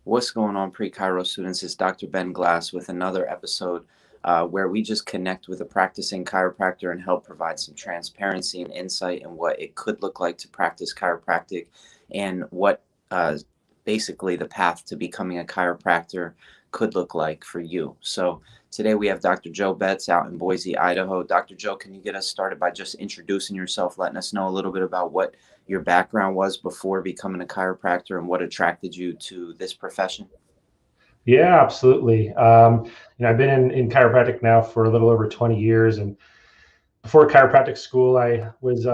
What's going on, pre-Chiro students? It's Dr. Ben Glass with another episode where we just connect with a practicing chiropractor and help provide some transparency and insight in what it could look like to practice chiropractic and what basically the path to becoming a chiropractor could look like for you. So today we have Dr. Joe Betz out in Boise, Idaho. Dr. Joe, can you get us started by just introducing yourself, letting us know a little bit about what your background was before becoming a chiropractor and what attracted you to this profession? Yeah, absolutely. I've been in chiropractic now for a little over 20 years. And before chiropractic school, I was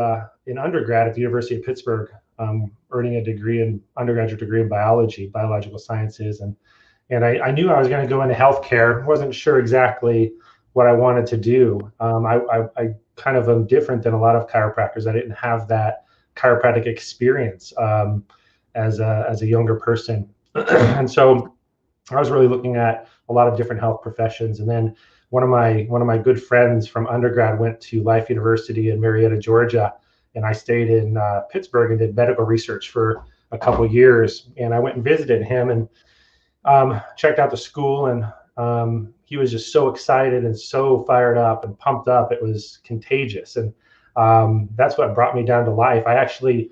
in undergrad at the University of Pittsburgh, earning a degree in undergraduate degree in biology, biological sciences. And I knew I was going to go into healthcare. Wasn't sure exactly what I wanted to do. I kind of am different than a lot of chiropractors. I didn't have that chiropractic experience as a younger person. And so I was really looking at a lot of different health professions. And then one of my good friends from undergrad went to Life University in Marietta, Georgia, and I stayed in Pittsburgh and did medical research for a couple of years. And I went and visited him and checked out the school, and he was just so excited and so fired up and pumped up. It was contagious, and that's what brought me down to Life. I actually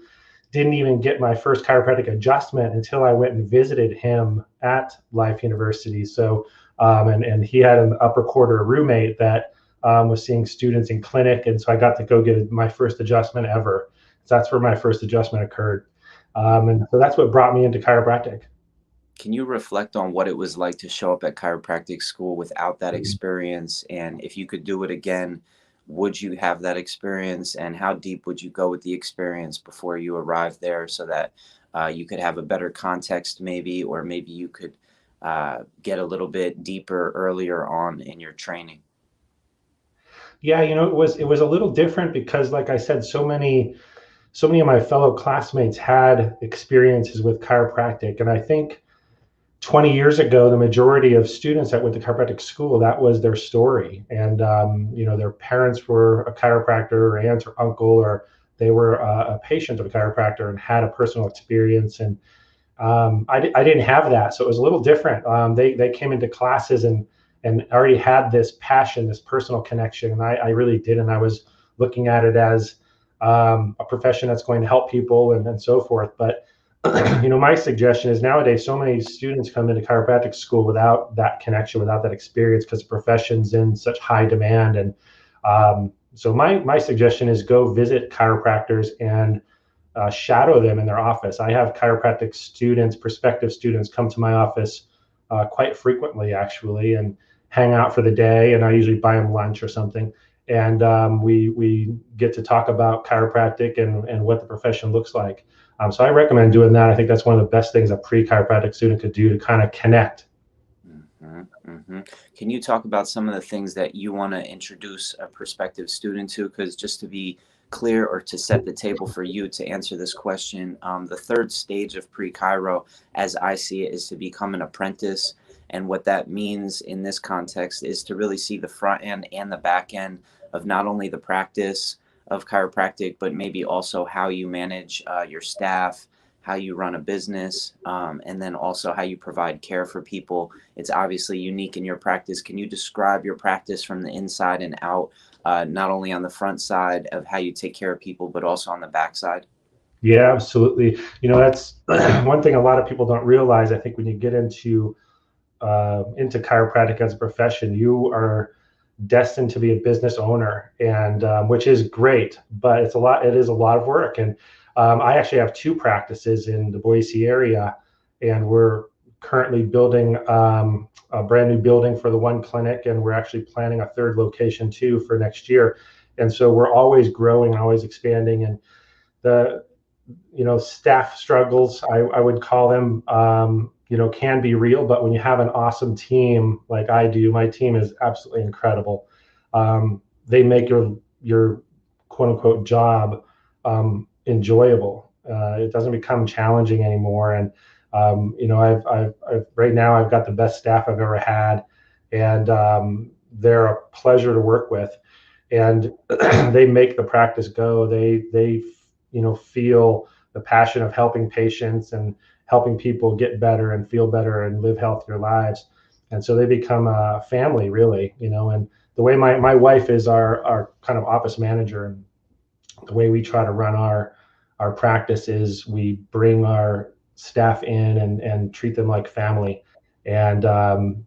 didn't even get my first chiropractic adjustment until I went and visited him at Life University. So, and he had an upper quarter roommate that was seeing students in clinic, and so I got to go get my first adjustment ever. So that's where my first adjustment occurred, and so that's what brought me into chiropractic. Can you reflect on what it was like to show up at chiropractic school without that experience? And if you could do it again, would you have that experience? And how deep would you go with the experience before you arrived there so that you could have a better context, maybe, or maybe you could get a little bit deeper earlier on in your training? Yeah, it was a little different because, like I said, so many of my fellow classmates had experiences with chiropractic, and I think 20 years ago, the majority of students that went to chiropractic school, that was their story. And, their parents were a chiropractor, or aunt or uncle, or they were a patient of a chiropractor and had a personal experience. And I didn't have that. So it was a little different. They came into classes and already had this passion, this personal connection. And I really didn't. I was looking at it as a profession that's going to help people and so forth. But my suggestion is nowadays so many students come into chiropractic school without that connection, without that experience, because the profession's in such high demand. And so my suggestion is go visit chiropractors and shadow them in their office. I have chiropractic students, prospective students, come to my office quite frequently, actually, and hang out for the day. And I usually buy them lunch or something. And we get to talk about chiropractic and what the profession looks like. So I recommend doing that. I think that's one of the best things a pre-chiropractic student could do to kind of connect. Can you talk about some of the things that you want to introduce a prospective student to? Because just to be clear, or to set the table for you to answer this question, the third stage of pre-chiro, as I see it, is to become an apprentice. And what that means in this context is to really see the front end and the back end of not only the practice of chiropractic, but maybe also how you manage your staff, how you run a business, and then also how you provide care for people. It's obviously unique in your practice. Can you describe your practice from the inside and out, not only on the front side of how you take care of people, but also on the back side? Yeah, absolutely. That's one thing a lot of people don't realize. I think when you get into chiropractic as a profession, you are destined to be a business owner, and which is great, but it is a lot of work. And I actually have two practices in the Boise area, and we're currently building a brand new building for the one clinic, and we're actually planning a third location too for next year. And so we're always growing, always expanding. And the staff struggles, I would call them, can be real. But when you have an awesome team like I do, my team is absolutely incredible. They make your quote unquote job enjoyable. It doesn't become challenging anymore. And I've right now I've got the best staff I've ever had, and they're a pleasure to work with. And they make the practice go. They feel the passion of helping patients and helping people get better and feel better and live healthier lives. And so they become a family, really, and the way my wife is our kind of office manager, and the way we try to run our practice is we bring our staff in and treat them like family. And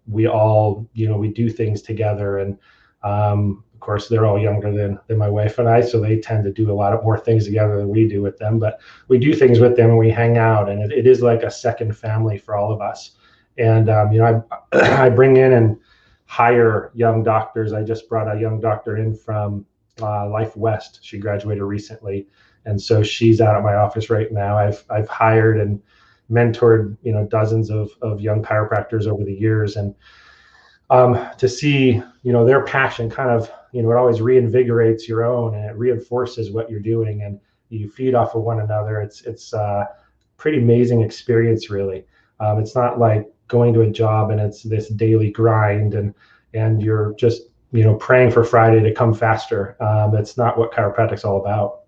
we all, we do things together. And of course, they're all younger than my wife and I, so they tend to do a lot of more things together than we do with them. But we do things with them and we hang out, and it is like a second family for all of us. And I bring in and hire young doctors. I just brought a young doctor in from Life West. She graduated recently, and so she's out at my office right now. I've hired and mentored dozens of young chiropractors over the years, and to see their passion kind of it always reinvigorates your own, and it reinforces what you're doing, and you feed off of one another. It's a pretty amazing experience, really. It's not like going to a job and it's this daily grind and you're just praying for Friday to come faster. That's not what chiropractic's all about.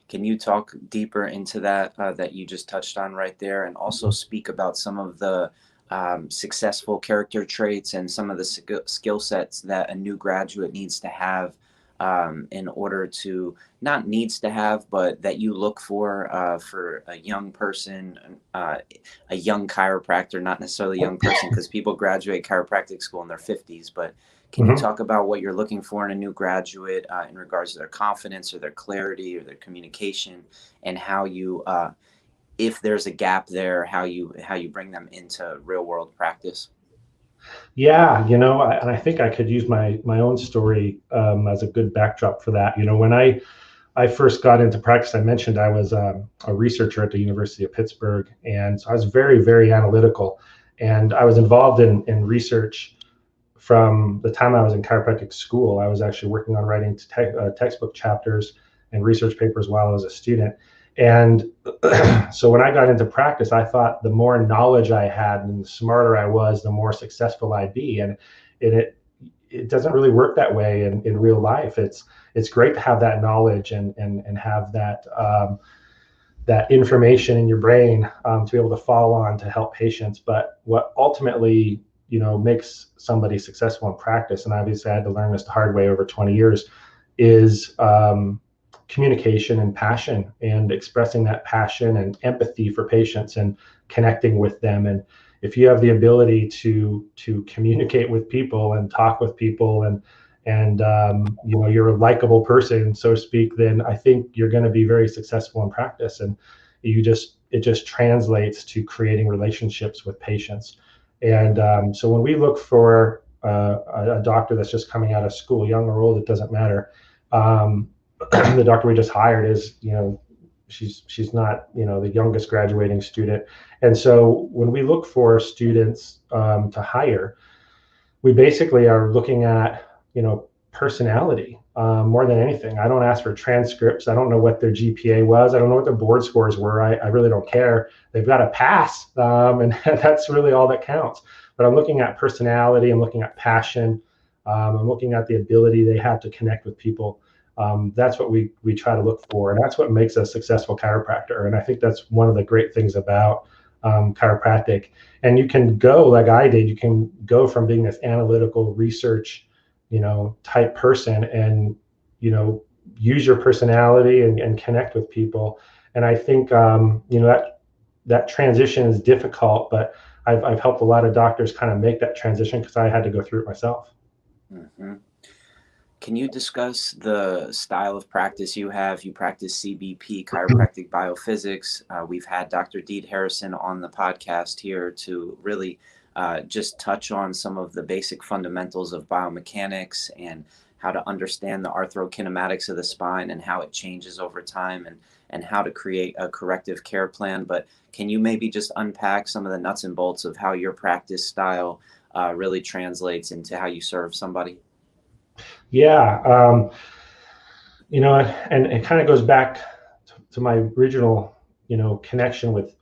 Can you talk deeper into that you just touched on right there, and also speak about some of the successful character traits and some of the skill sets that a new graduate needs to have in order to, not needs to have, but that you look for a young person, a young chiropractor, not necessarily a young person, because people graduate chiropractic school in their 50s, but can you talk about what you're looking for in a new graduate in regards to their confidence or their clarity or their communication, and how you, if there's a gap there, how you bring them into real world practice? Yeah, and I think I could use my own story as a good backdrop for that. When I first got into practice, I mentioned I was a researcher at the University of Pittsburgh, and so I was very, very analytical, and I was involved in research from the time I was in chiropractic school. I was actually working on writing textbook chapters and research papers while I was a student. And so when I got into practice, I thought the more knowledge I had and the smarter I was, the more successful I'd be. And it doesn't really work that way in real life. It's great to have that knowledge and have that information in your brain to be able to follow on to help patients. But what ultimately makes somebody successful in practice, and obviously I had to learn this the hard way over 20 years, is communication and passion, and expressing that passion and empathy for patients and connecting with them. And if you have the ability to communicate with people and talk with people, and you're a likable person, so to speak, then I think you're going to be very successful in practice. And it just translates to creating relationships with patients. And so when we look for a doctor that's just coming out of school, young or old, it doesn't matter. The doctor we just hired is, she's not, the youngest graduating student. And so when we look for students to hire, we basically are looking at, personality more than anything. I don't ask for transcripts. I don't know what their GPA was. I don't know what their board scores were. I really don't care. They've got to pass, and that's really all that counts. But I'm looking at personality. I'm looking at passion. I'm looking at the ability they have to connect with people. That's what we try to look for, and that's what makes a successful chiropractor. And I think that's one of the great things about chiropractic. And you can go, like I did, you can go from being this analytical research type person, and use your personality and connect with people. And I think that transition is difficult, but I've helped a lot of doctors kind of make that transition because I had to go through it myself. Can you discuss the style of practice you have? You practice CBP, chiropractic biophysics. We've had Dr. Deed Harrison on the podcast here to really just touch on some of the basic fundamentals of biomechanics and how to understand the arthrokinematics of the spine and how it changes over time, and how to create a corrective care plan. But can you maybe just unpack some of the nuts and bolts of how your practice style really translates into how you serve somebody? Yeah, and it kind of goes back to my original, connection with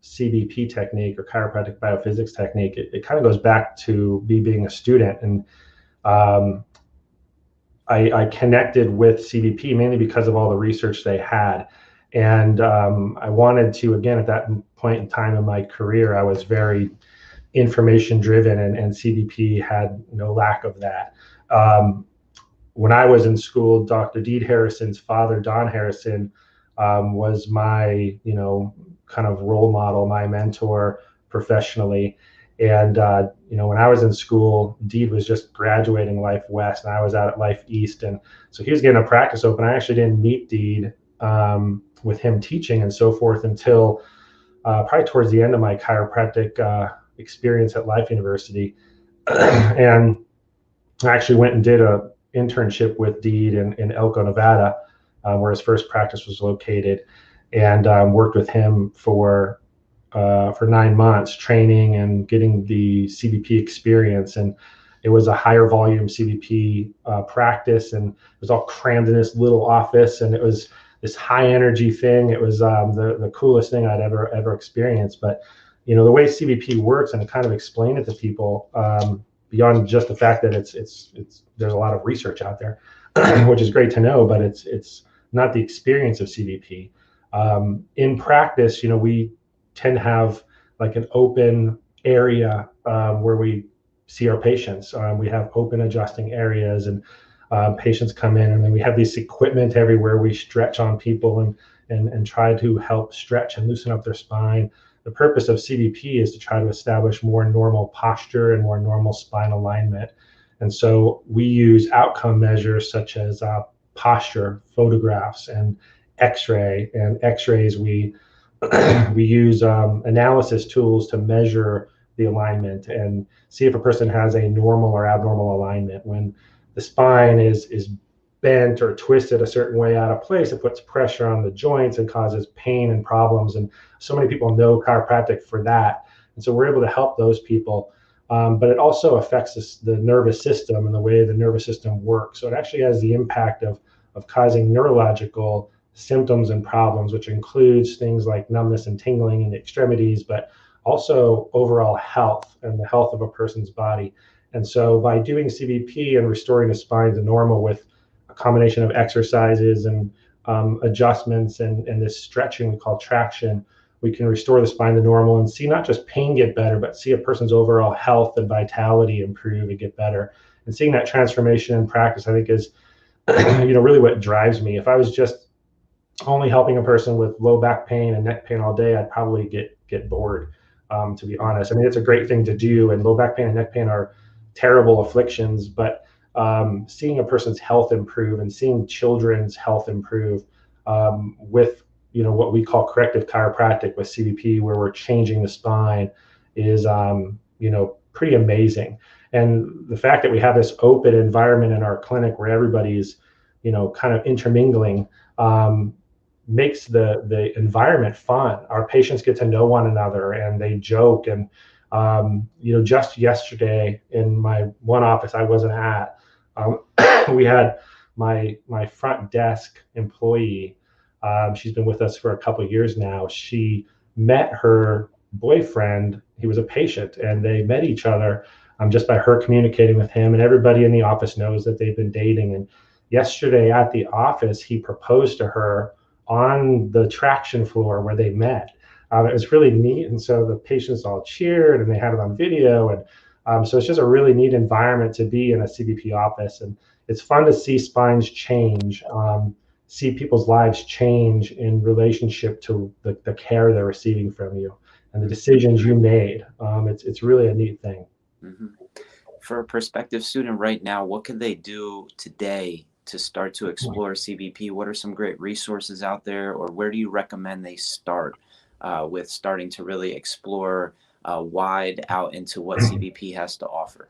CBP technique, or chiropractic biophysics technique. It kind of goes back to me being a student, and I connected with CBP mainly because of all the research they had. And I wanted to, again, at that point in time in my career, I was very information driven, and CBP had no lack of that. When I was in school, Dr. Deed Harrison's father, Don Harrison, was my, kind of role model, my mentor professionally. And, when I was in school, Deed was just graduating Life West and I was out at Life East. And so he was getting a practice open. I actually didn't meet Deed with him teaching and so forth until probably towards the end of my chiropractic experience at Life University. And I actually went and did a internship with Deed in Elko, Nevada, where his first practice was located, and worked with him for 9 months, training and getting the CBP experience. And it was a higher volume CBP practice, and it was all crammed in this little office, and it was this high energy thing. It was the coolest thing I'd ever experienced. But the way CBP works, and to kind of explain it to people, beyond just the fact that it's there's a lot of research out there, which is great to know, but it's not the experience of CBP. In practice, we tend to have like an open area where we see our patients. We have open adjusting areas, and patients come in, and then we have this equipment everywhere. We stretch on people and try to help stretch and loosen up their spine. The purpose of CBP is to try to establish more normal posture and more normal spine alignment. And so we use outcome measures such as posture photographs and X-ray. And X-rays, we use analysis tools to measure the alignment and see if a person has a normal or abnormal alignment. When the spine is bent or twisted a certain way out of place, it puts pressure on the joints and causes pain and problems. And so many people know chiropractic for that. And so we're able to help those people. But it also affects the nervous system and the way the nervous system works. So it actually has the impact of causing neurological symptoms and problems, which includes things like numbness and tingling in the extremities, but also overall health and the health of a person's body. And so by doing CBP and restoring the spine to normal with a combination of exercises and adjustments and this stretching we call traction, we can restore the spine to normal and see not just pain get better, but see a person's overall health and vitality improve and get better. And seeing that transformation in practice, I think, is really what drives me. If I was just only helping a person with low back pain and neck pain all day, I'd probably get bored, to be honest. I mean, it's a great thing to do, and low back pain and neck pain are terrible afflictions, but seeing a person's health improve and seeing children's health improve with what we call corrective chiropractic with CBP, where we're changing the spine, is pretty amazing. And the fact that we have this open environment in our clinic where everybody's kind of intermingling makes the environment fun. Our patients get to know one another and they joke. And just yesterday in my one office I wasn't at, we had my front desk employee. She's been with us for a couple of years now. She met her boyfriend. He was a patient, and they met each other just by her communicating with him. And everybody in the office knows that they've been dating. And yesterday at the office, he proposed to her on the traction floor where they met. It was really neat. And so the patients all cheered and they had it on video. And so it's just a really neat environment to be in a CBP office. And it's fun to see spines change, see people's lives change in relationship to the care they're receiving from you and the decisions you made. It's really a neat thing. Mm-hmm. For a prospective student right now, what can they do today to start to explore CBP? What are some great resources out there, or where do you recommend they start with starting to really explore wide out into what CBP has to offer?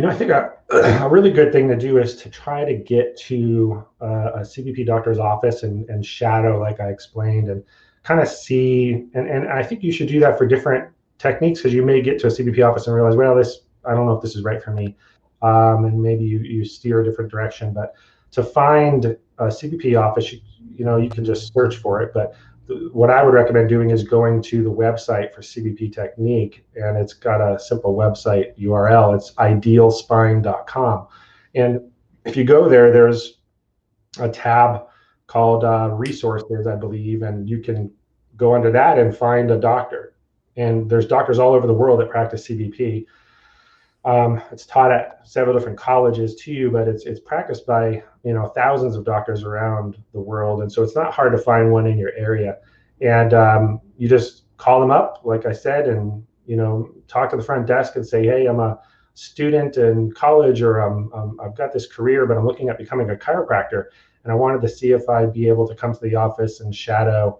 I think a really good thing to do is to try to get to a CBP doctor's office and shadow, like I explained, and kind of see. And I think you should do that for different techniques, because you may get to a CBP office and realize, well, I don't know if this is right for me. And maybe you steer a different direction. But to find a CBP office, you can just search for it. But what I would recommend doing is going to the website for CBP Technique, and it's got a simple website URL. It's idealspine.com. And if you go there, there's a tab called Resources, I believe, and you can go under that and find a doctor. And there's doctors all over the world that practice CBP. It's taught at several different colleges too, but it's practiced by thousands of doctors around the world, and so it's not hard to find one in your area. And you just call them up, like I said, and talk to the front desk and say, hey, I'm a student in college, or I've got this career, but I'm looking at becoming a chiropractor, and I wanted to see if I'd be able to come to the office and shadow,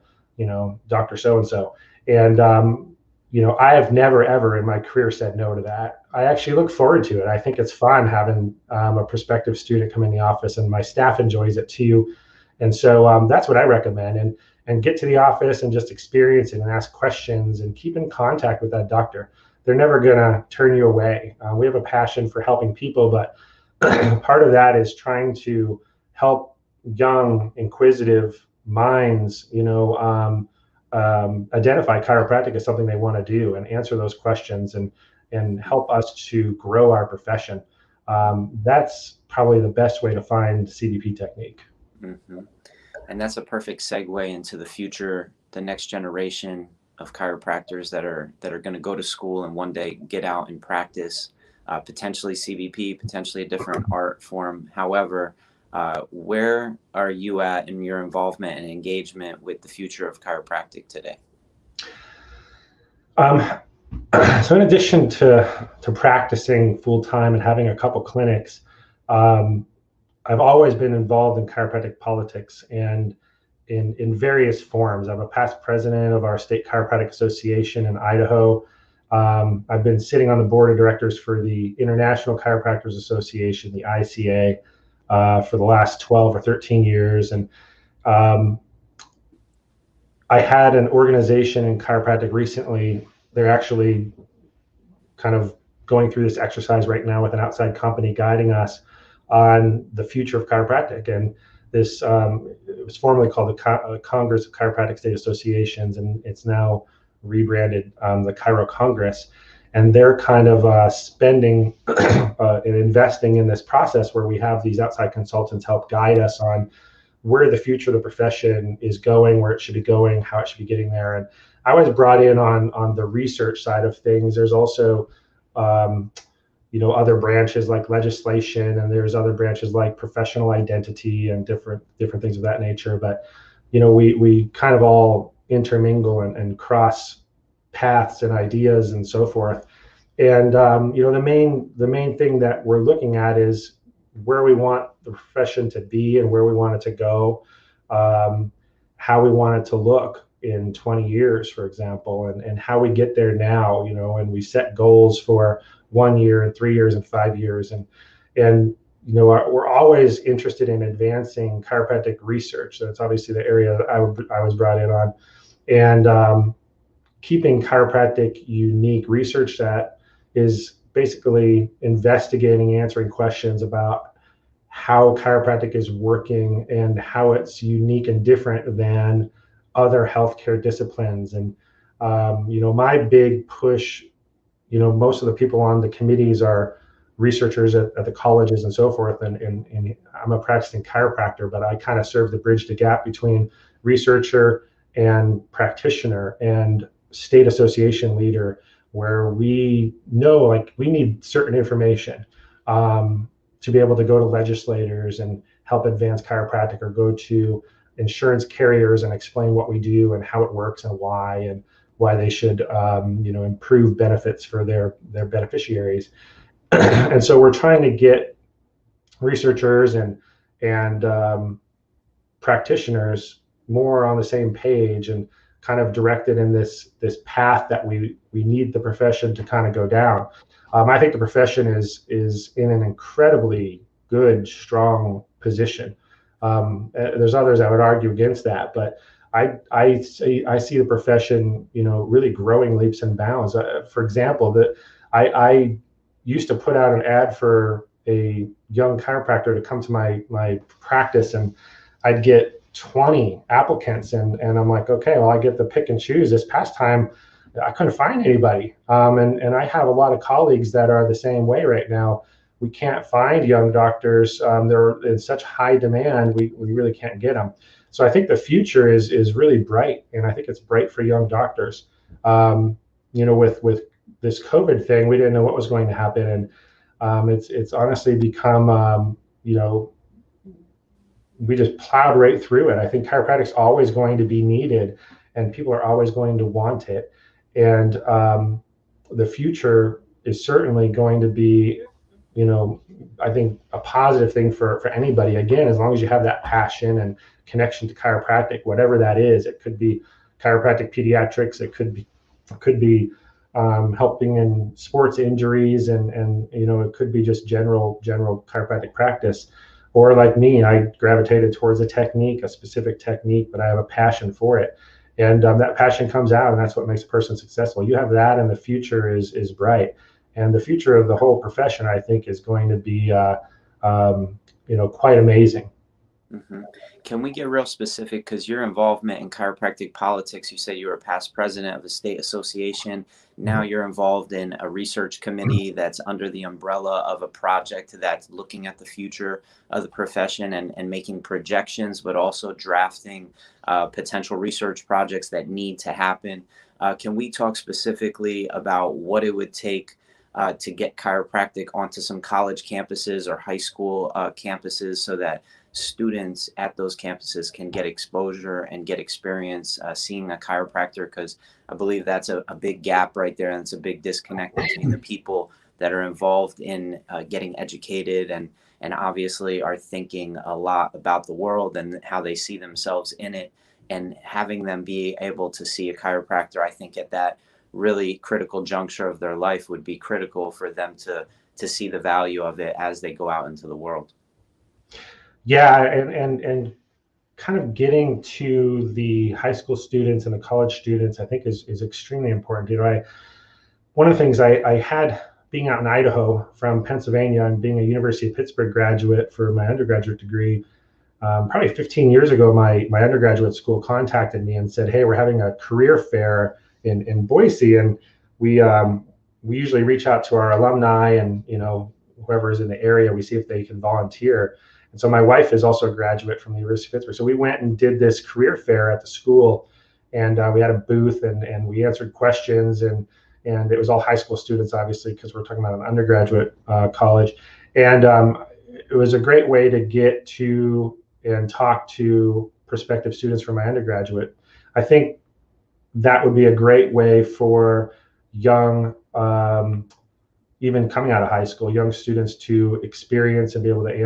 Dr. So-and-so. And I have never, ever in my career said no to that. I actually look forward to it. I think it's fun having a prospective student come in the office, and my staff enjoys it too. And so that's what I recommend. And get to the office and just experience it and ask questions and keep in contact with that doctor. They're never going to turn you away. We have a passion for helping people, but part of that is trying to help young, inquisitive minds, identify chiropractic as something they want to do and answer those questions and help us to grow our profession. That's probably the best way to find CBP technique. Mm-hmm. And that's a perfect segue into the future, the next generation of chiropractors that are going to go to school and one day get out and practice, potentially CBP, potentially a different art form. However, where are you at in your involvement and engagement with the future of chiropractic today? So in addition to practicing full time and having a couple clinics, I've always been involved in chiropractic politics and in various forms. I'm a past president of our state chiropractic association in Idaho. I've been sitting on the board of directors for the International Chiropractors Association, the ICA, for the last 12 or 13 years. And I had an organization in chiropractic recently. They're actually kind of going through this exercise right now with an outside company guiding us on the future of chiropractic. And this, it was formerly called the Congress of Chiropractic State Associations, and it's now rebranded the Chiro Congress. And they're kind of spending and investing in this process where we have these outside consultants help guide us on where the future of the profession is going, where it should be going, how it should be getting there. And I was brought in on the research side of things. There's also other branches like legislation, and there's other branches like professional identity and different things of that nature. But we kind of all intermingle and cross paths and ideas and so forth. And the main thing that we're looking at is where we want the profession to be and where we want it to go, how we want it to look in 20 years, for example, and how we get there now, and we set goals for 1 year and 3 years and 5 years. And we're always interested in advancing chiropractic research. That's obviously the area that I was brought in on. And keeping chiropractic unique, research that is basically investigating, answering questions about how chiropractic is working and how it's unique and different than other healthcare disciplines. And my big push, most of the people on the committees are researchers at the colleges and so forth, and I'm a practicing chiropractor, but I kind of serve the bridge, the gap between researcher and practitioner and state association leader, where we know we need certain information to be able to go to legislators and help advance chiropractic, or go to insurance carriers and explain what we do and how it works and why they should improve benefits for their beneficiaries. And so we're trying to get researchers and practitioners more on the same page and kind of directed in this path that we need the profession to kind of go down. I think the profession is in an incredibly good, strong position. There's others that would argue against that, but I see the profession, really growing leaps and bounds. For example, I used to put out an ad for a young chiropractor to come to my practice, and I'd get 20 applicants, and I'm like, okay, well, I get to pick and choose. This past time, I couldn't find anybody, and I have a lot of colleagues that are the same way right now. We can't find young doctors. They're in such high demand, we really can't get them. So I think the future is really bright, and I think it's bright for young doctors. With this COVID thing, we didn't know what was going to happen, and it's honestly become we just plowed right through it. I think chiropractic's always going to be needed, and people are always going to want it. And the future is certainly going to be, I think a positive thing for anybody. Again, as long as you have that passion and connection to chiropractic, whatever that is. It could be chiropractic pediatrics. It could be helping in sports injuries, and it could be just general chiropractic practice. Or like me, I gravitated towards a specific technique, but I have a passion for it. And that passion comes out, and that's what makes a person successful. You have that, and the future is bright. And the future of the whole profession, I think, is going to be, quite amazing. Mm-hmm. Can we get real specific? Because your involvement in chiropractic politics, you said you were a past president of a state association. Now you're involved in a research committee that's under the umbrella of a project that's looking at the future of the profession and making projections, but also drafting potential research projects that need to happen. Can we talk specifically about what it would take to get chiropractic onto some college campuses or high school campuses so that students at those campuses can get exposure and get experience seeing a chiropractor? Because I believe that's a big gap right there, and it's a big disconnect between the people that are involved in getting educated and obviously are thinking a lot about the world and how they see themselves in it, and having them be able to see a chiropractor, I think at that really critical juncture of their life would be critical for them to see the value of it as they go out into the world. Yeah, and kind of getting to the high school students and the college students, I think is extremely important. One of the things I had being out in Idaho from Pennsylvania and being a University of Pittsburgh graduate for my undergraduate degree, probably 15 years ago, my undergraduate school contacted me and said, "Hey, we're having a career fair in Boise, and we usually reach out to our alumni and whoever is in the area. We see if they can volunteer." And so my wife is also a graduate from the University of Pittsburgh. So we went and did this career fair at the school, and we had a booth, and we answered questions, and it was all high school students, obviously, because we're talking about an undergraduate college. And it was a great way to get to and talk to prospective students for my undergraduate. I think that would be a great way for young, even coming out of high school, young students to experience and be able to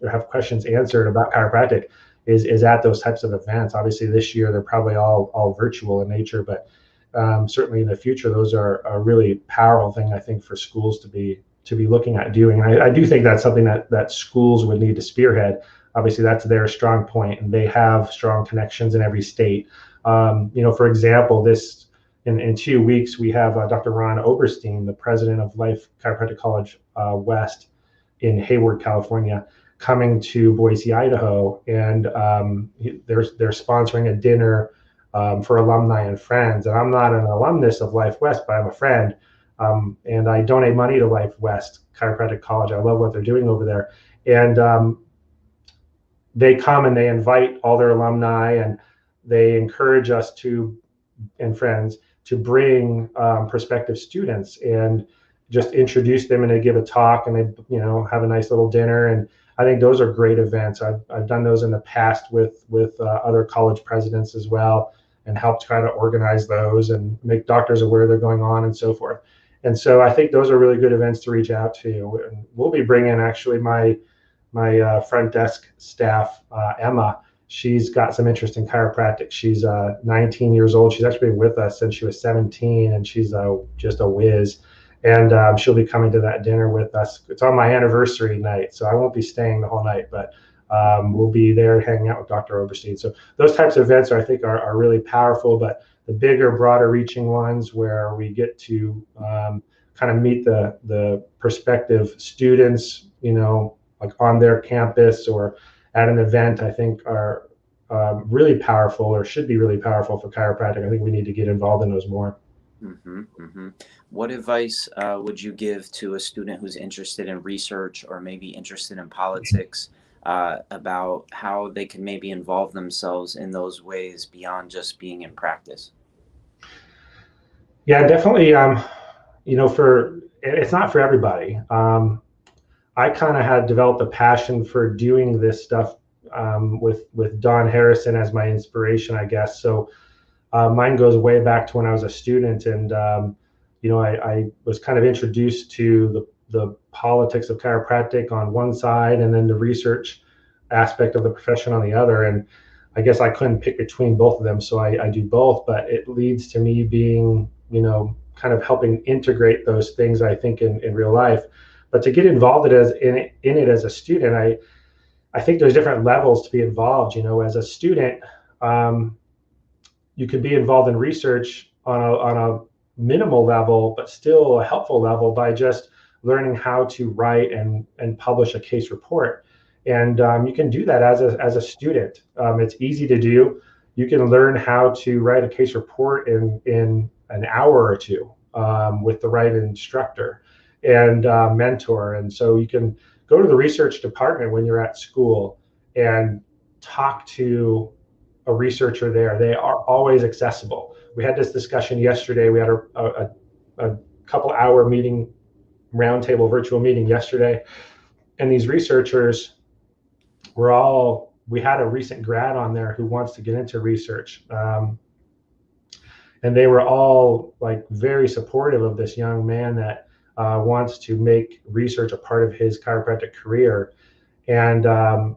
have questions answered about chiropractic is at those types of events. Obviously, this year they're probably all virtual in nature, but certainly in the future, those are a really powerful thing, I think, for schools to be looking at doing. And I do think that's something that schools would need to spearhead. Obviously, that's their strong point, and they have strong connections in every state. For example, in 2 weeks, we have Dr. Ron Oberstein, the president of Life Chiropractic College West in Hayward, California, coming to Boise, Idaho, and they're sponsoring a dinner for alumni and friends. And I'm not an alumnus of Life West, but I'm a friend, and I donate money to Life West Chiropractic College. I love what they're doing over there, and they come and they invite all their alumni, and they encourage us and friends to bring prospective students and just introduce them, and they give a talk, and they have a nice little dinner. And I think those are great events. I've done those in the past with other college presidents as well, and helped try to organize those and make doctors aware they're going on and so forth. And so I think those are really good events to reach out to. And we'll be bringing actually my front desk staff, Emma. She's got some interest in chiropractic. She's 19 years old. She's actually been with us since she was 17, and she's just a whiz. And she'll be coming to that dinner with us. It's on my anniversary night, so I won't be staying the whole night, but we'll be there hanging out with Dr. Oberstein. So those types of events, I think, are really powerful. But the bigger, broader reaching ones where we get to kind of meet the prospective students, like on their campus or at an event, I think are really powerful, or should be really powerful for chiropractic. I think we need to get involved in those more. Mm-hmm, mm-hmm. What advice would you give to a student who's interested in research or maybe interested in politics about how they can maybe involve themselves in those ways beyond just being in practice? Yeah, definitely. For it's not for everybody. I kind of had developed a passion for doing this stuff with Don Harrison as my inspiration, I guess. So mine goes way back to when I was a student, and I was kind of introduced to the politics of chiropractic on one side, and then the research aspect of the profession on the other. And I guess I couldn't pick between both of them, so I do both. But it leads to me being, kind of helping integrate those things, I think, in real life. But to get involved in it as a student, I think there's different levels to be involved. As a student, you could be involved in research on a minimal level, but still a helpful level by just learning how to write and publish a case report. And you can do that as a student. It's easy to do. You can learn how to write a case report in an hour or two with the right instructor and mentor. And so you can go to the research department when you're at school and talk to a researcher there. They are always accessible. We had this discussion yesterday. We had a couple hour meeting, roundtable virtual meeting yesterday. And these researchers we had a recent grad on there who wants to get into research. And they were all like very supportive of this young man that wants to make research a part of his chiropractic career. And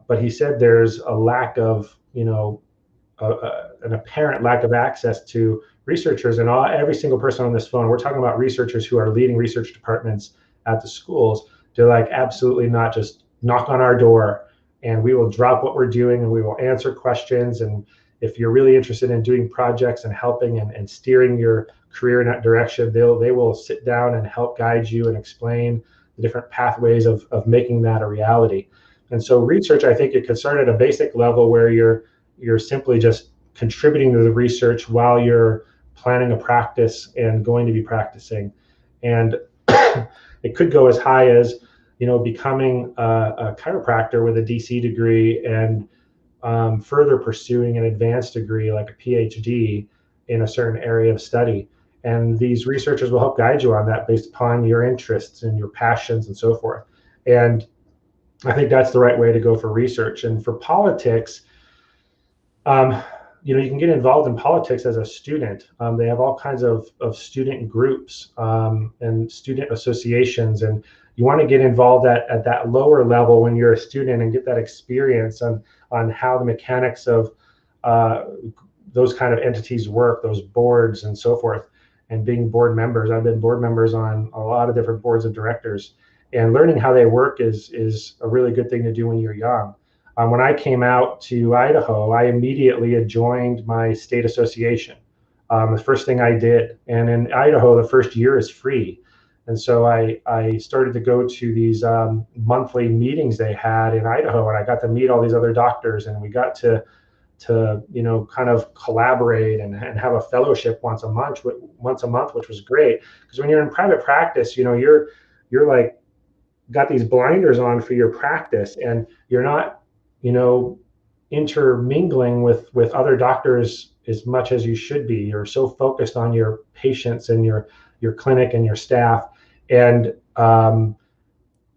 but he said there's a lack of, an apparent lack of access to researchers, and every single person on this phone, we're talking about researchers who are leading research departments at the schools. They're like, absolutely not, just knock on our door and we will drop what we're doing and we will answer questions. And if you're really interested in doing projects and helping and steering your career in that direction, they will sit down and help guide you and explain the different pathways of making that a reality. And so research, I think it could start at a basic level where you're simply just contributing to the research while you're planning a practice and going to be practicing. And it could go as high as, becoming a chiropractor with a DC degree and further pursuing an advanced degree like a PhD in a certain area of study. And these researchers will help guide you on that based upon your interests and your passions and so forth. And I think that's the right way to go for research. And for politics, you can get involved in politics as a student. They have all kinds of student groups and student associations, and you want to get involved at that lower level when you're a student and get that experience on how the mechanics of those kind of entities work, those boards and so forth, and being board members. I've been board members on a lot of different boards of directors, and learning how they work is a really good thing to do when you're young. When I came out to Idaho, I immediately joined my state association. The first thing I did, and in Idaho, the first year is free. And so I started to go to these monthly meetings they had in Idaho, and I got to meet all these other doctors, and we got to kind of collaborate and have a fellowship once a month, which was great. Because when you're in private practice, you're like got these blinders on for your practice, and you're not intermingling with other doctors as much as you should be. You're so focused on your patients and your clinic and your staff. And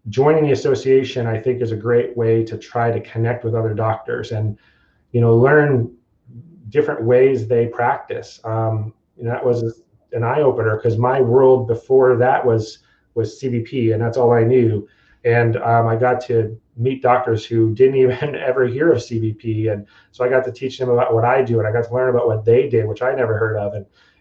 joining the association, I think, is a great way to try to connect with other doctors and learn different ways they practice. That was an eye opener, because my world before that was CBP, and that's all I knew. And I got to meet doctors who didn't even ever hear of CBP, and so I got to teach them about what I do, and I got to learn about what they did, which I never heard of.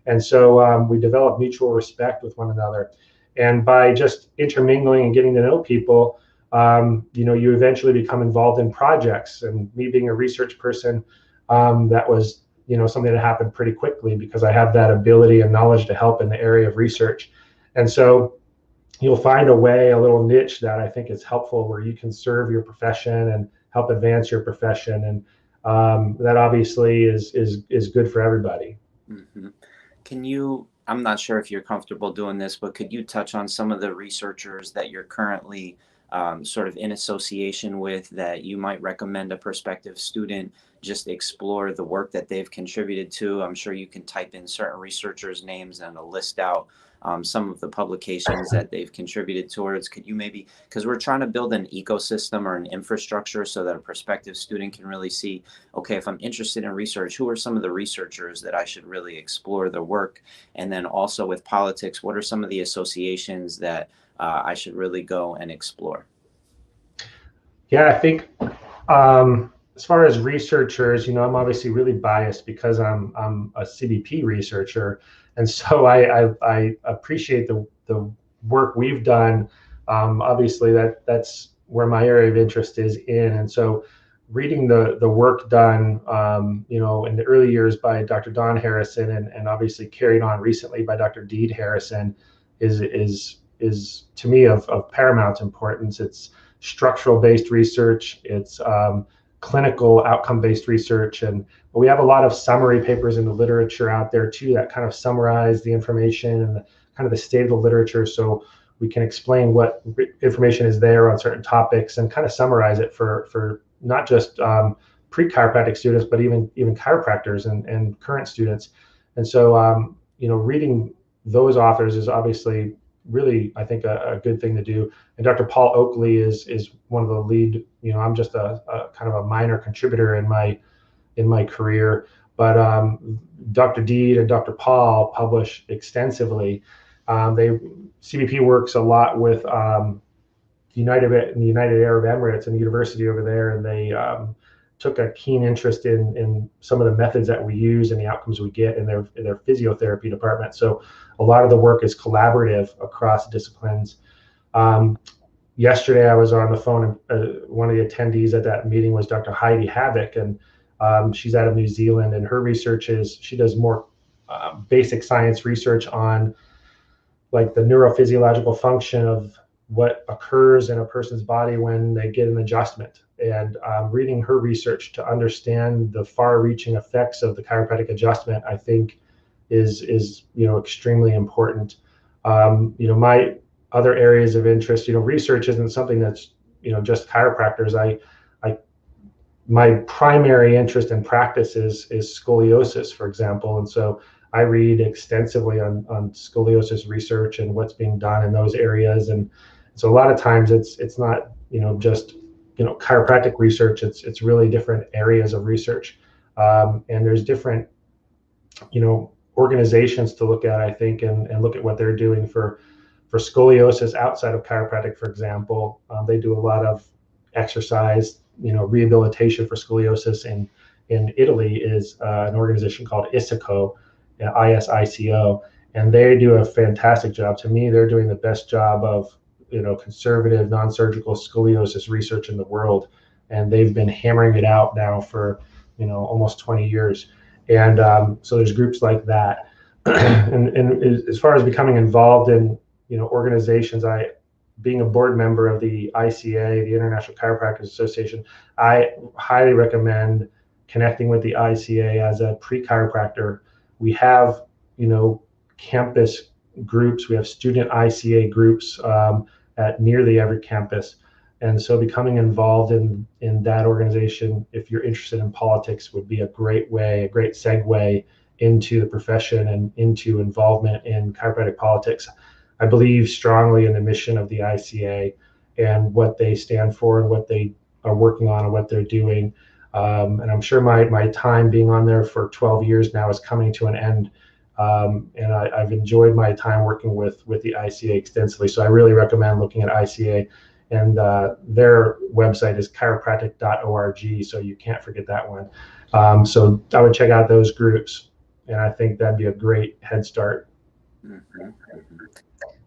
And so we developed mutual respect with one another. And by just intermingling and getting to know people, you eventually become involved in projects. And me being a research person, that was something that happened pretty quickly, because I have that ability and knowledge to help in the area of research. And so you'll find a way, a little niche that I think is helpful, where you can serve your profession and help advance your profession. And that obviously is good for everybody. Mm-hmm. I'm not sure if you're comfortable doing this, but could you touch on some of the researchers that you're currently sort of in association with, that you might recommend a prospective student just explore the work that they've contributed to? I'm sure you can type in certain researchers' names and it'll list out some of the publications that they've contributed towards. Could you maybe, because we're trying to build an ecosystem or an infrastructure so that a prospective student can really see, okay, if I'm interested in research, who are some of the researchers that I should really explore their work? And then also with politics, what are some of the associations that I should really go and explore? Yeah, I think as far as researchers, I'm obviously really biased because I'm a CBP researcher, and so I appreciate the work we've done. Obviously, that's where my area of interest is in, and so reading the work done, in the early years by Dr. Don Harrison, and obviously carried on recently by Dr. Deed Harrison, is to me of paramount importance. It's structural based research, it's clinical outcome based research, and we have a lot of summary papers in the literature out there too that kind of summarize the information and kind of the state of the literature, so we can explain what information is there on certain topics and kind of summarize it for not just pre-chiropractic students, but even chiropractors and current students. And so reading those authors is obviously really, I think, a good thing to do. And Dr. Paul Oakley is one of the lead. I'm just a kind of a minor contributor in my career, but Dr. Deed and Dr. Paul publish extensively. CBP works a lot with the United Arab Emirates and the university over there, and they took a keen interest in some of the methods that we use and the outcomes we get in their physiotherapy department. So a lot of the work is collaborative across disciplines. Yesterday I was on the phone, and one of the attendees at that meeting was Dr. Heidi Havoc, and she's out of New Zealand, and her research she does more basic science research on like the neurophysiological function of what occurs in a person's body when they get an adjustment. And reading her research to understand the far-reaching effects of the chiropractic adjustment, I think, is extremely important. My other areas of interest, research isn't something that's just chiropractors. My primary interest in practice is scoliosis, for example, and so I read extensively on scoliosis research and what's being done in those areas. And so a lot of times it's not just chiropractic research. It's really different areas of research, and there's different organizations to look at, I think, and look at what they're doing for scoliosis outside of chiropractic. For example, they do a lot of exercise rehabilitation for scoliosis. In Italy is an organization called ISICO, ISICO, and they do a fantastic job. To me, they're doing the best job of conservative non-surgical scoliosis research in the world, and they've been hammering it out now for almost 20 years. And so there's groups like that. and as far as becoming involved in organizations, being a board member of the ICA, the International Chiropractic Association, I highly recommend connecting with the ICA as a pre-chiropractor. We have campus groups, we have student ICA groups at nearly every campus. And so becoming involved in that organization, if you're interested in politics, would be a great segue into the profession and into involvement in chiropractic politics. I believe strongly in the mission of the ICA and what they stand for and what they are working on and what they're doing. And I'm sure my time being on there for 12 years now is coming to an end. And I've enjoyed my time working with the ICA extensively. So I really recommend looking at ICA, and their website is chiropractic.org. So you can't forget that one. So I would check out those groups, and I think that'd be a great head start. Mm-hmm.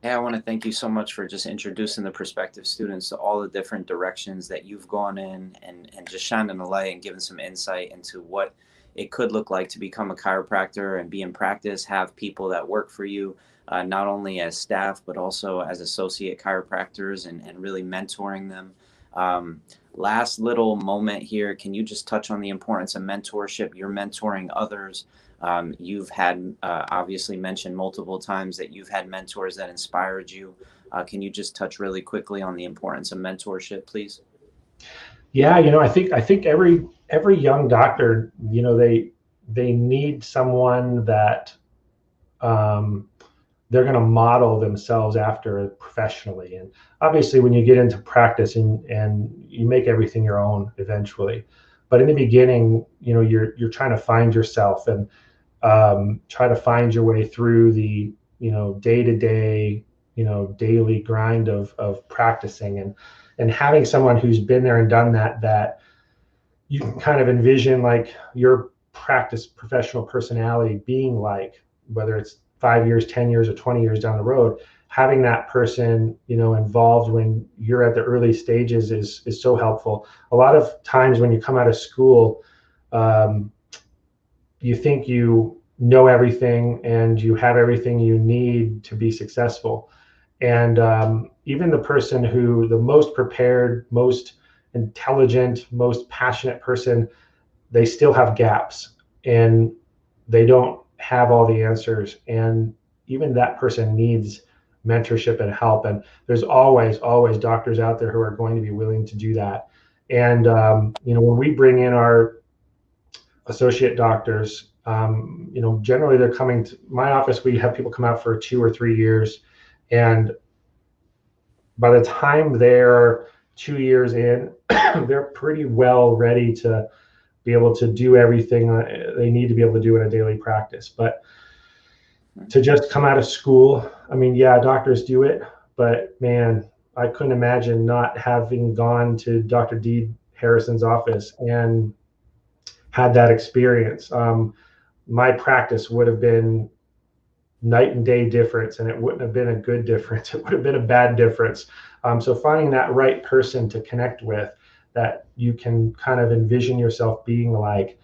Yeah, I want to thank you so much for just introducing the prospective students to all the different directions that you've gone in, and just shining a light and giving some insight into what it could look like to become a chiropractor and be in practice, have people that work for you, not only as staff, but also as associate chiropractors, and really mentoring them. Last little moment here, can you just touch on the importance of mentorship? You're mentoring others. You've had obviously mentioned multiple times that you've had mentors that inspired you. Can you just touch really quickly on the importance of mentorship, please? Yeah, I think every young doctor, they need someone that um, they're going to model themselves after professionally. And obviously, when you get into practice and you make everything your own eventually, but in the beginning, you're trying to find yourself and try to find your way through the day to day, daily grind of practicing and having someone who's been there and done that you can kind of envision like your practice professional personality being like, whether it's 5 years, 10 years, or 20 years down the road. Having that person, involved when you're at the early stages is so helpful. A lot of times when you come out of school, um, you think you know everything and you have everything you need to be successful. And even the person who the most prepared, most intelligent, most passionate person, they still have gaps and they don't have all the answers. And even that person needs mentorship and help. And there's always doctors out there who are going to be willing to do that. And when we bring in our associate doctors, generally they're coming to my office. We have people come out for 2 or 3 years, and by the time they're 2 years in, they're pretty well ready to be able to do everything they need to be able to do in a daily practice. But to just come out of school, I mean, yeah, doctors do it, but man, I couldn't imagine not having gone to Dr. D. Harrison's office and had that experience. My practice would have been night and day difference, and it wouldn't have been a good difference. It would have been a bad difference. So finding that right person to connect with, that you can kind of envision yourself being like,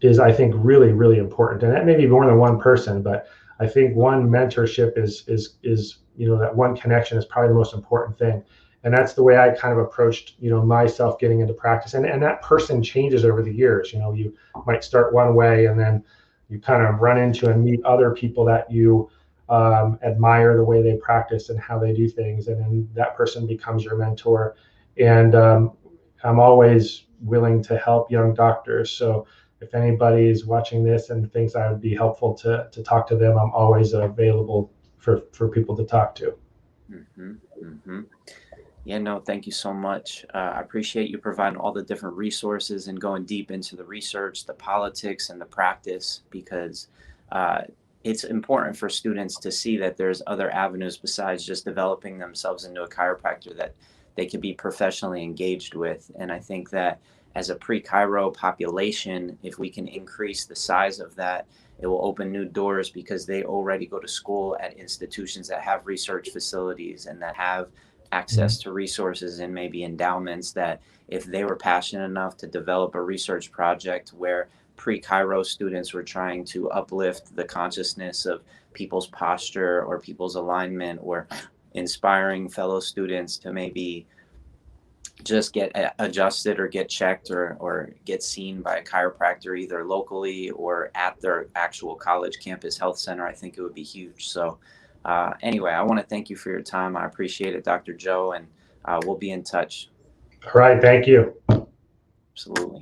is, I think, really, really important. And that may be more than one person, but I think one mentorship is that one connection is probably the most important thing. And that's the way I kind of approached, myself getting into practice. And that person changes over the years. You might start one way and then you kind of run into and meet other people that you admire the way they practice and how they do things. And then that person becomes your mentor. And I'm always willing to help young doctors. So if anybody is watching this and thinks I would be helpful to talk to them, I'm always available for people to talk to. Mm-hmm, mm-hmm. Yeah, no, thank you so much. I appreciate you providing all the different resources and going deep into the research, the politics, and the practice, because uh, it's important for students to see that there's other avenues besides just developing themselves into a chiropractor that they can be professionally engaged with. And I think that as a pre-chiro population, if we can increase the size of that, it will open new doors because they already go to school at institutions that have research facilities and that have access to resources and maybe endowments, that if they were passionate enough to develop a research project where pre-chiro students were trying to uplift the consciousness of people's posture or people's alignment, or inspiring fellow students to maybe just get adjusted or get checked or get seen by a chiropractor either locally or at their actual college campus health center, I think it would be huge. So anyway, I want to thank you for your time. I appreciate it, Dr. Joe, and we'll be in touch. All right. Thank you. Absolutely.